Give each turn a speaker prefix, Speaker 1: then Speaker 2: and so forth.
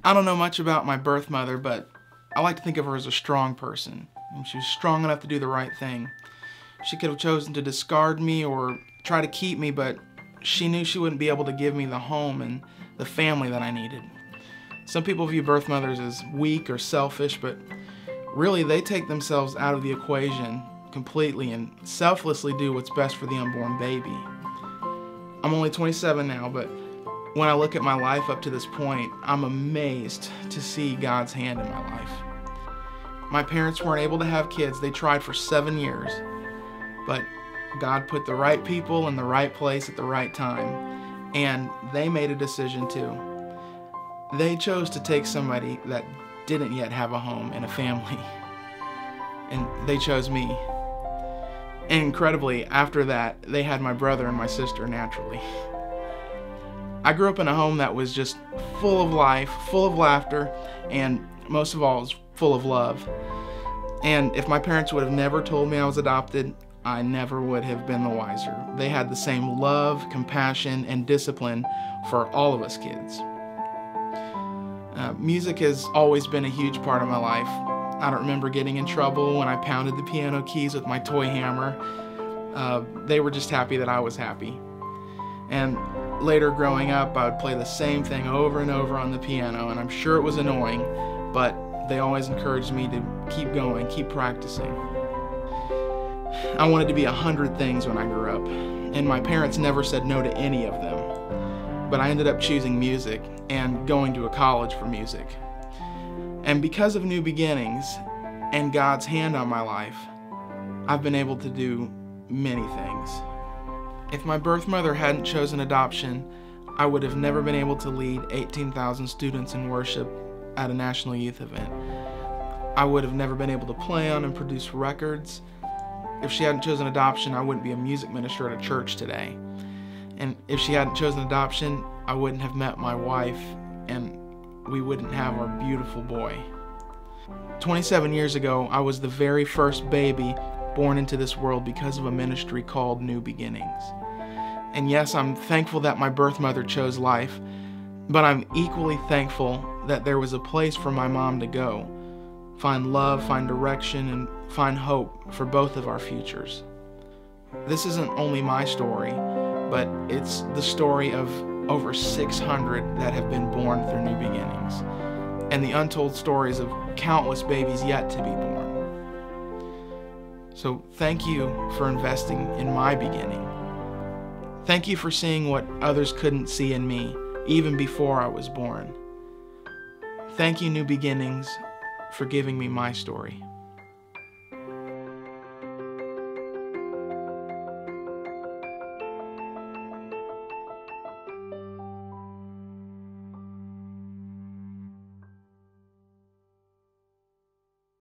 Speaker 1: I don't know much about my birth mother, but I like to think of her as a strong person. She was strong enough to do the right thing. She could have chosen to discard me or try to keep me, but she knew she wouldn't be able to give me the home and the family that I needed. Some people view birth mothers as weak or selfish, but really they take themselves out of the equation completely and selflessly do what's best for the unborn baby. I'm only 27 now, but when I look at my life up to this point, I'm amazed to see God's hand in my life. My parents weren't able to have kids. They tried for 7 years, but God put the right people in the right place at the right time, and they made a decision too. They chose to take somebody that didn't yet have a home and a family, and they chose me. And incredibly, after that, they had my brother and my sister naturally. I grew up in a home that was just full of life, full of laughter, and most of all, it was full of love. And if my parents would have never told me I was adopted, I never would have been the wiser. They had the same love, compassion, and discipline for all of us kids. Music has always been a huge part of my life. I don't remember getting in trouble when I pounded the piano keys with my toy hammer. They were just happy that I was happy. And later growing up, I would play the same thing over and over on the piano, and I'm sure it was annoying, but they always encouraged me to keep going, keep practicing. I wanted to be 100 things when I grew up, and my parents never said no to any of them. But I ended up choosing music and going to a college for music. And because of New Beginnings and God's hand on my life, I've been able to do many things. If my birth mother hadn't chosen adoption, I would have never been able to lead 18,000 students in worship at a national youth event. I would have never been able to play on and produce records. If she hadn't chosen adoption, I wouldn't be a music minister at a church today. And if she hadn't chosen adoption, I wouldn't have met my wife, and we wouldn't have our beautiful boy. 27 years ago, I was the very first baby born into this world because of a ministry called New Beginnings. And yes, I'm thankful that my birth mother chose life, but I'm equally thankful that there was a place for my mom to go, find love, find direction, and find hope for both of our futures. This isn't only my story, but it's the story of over 600 that have been born through New Beginnings, and the untold stories of countless babies yet to be born. So thank you for investing in my beginning. Thank you for seeing what others couldn't see in me, even before I was born. Thank you, New Beginnings, for giving me my story.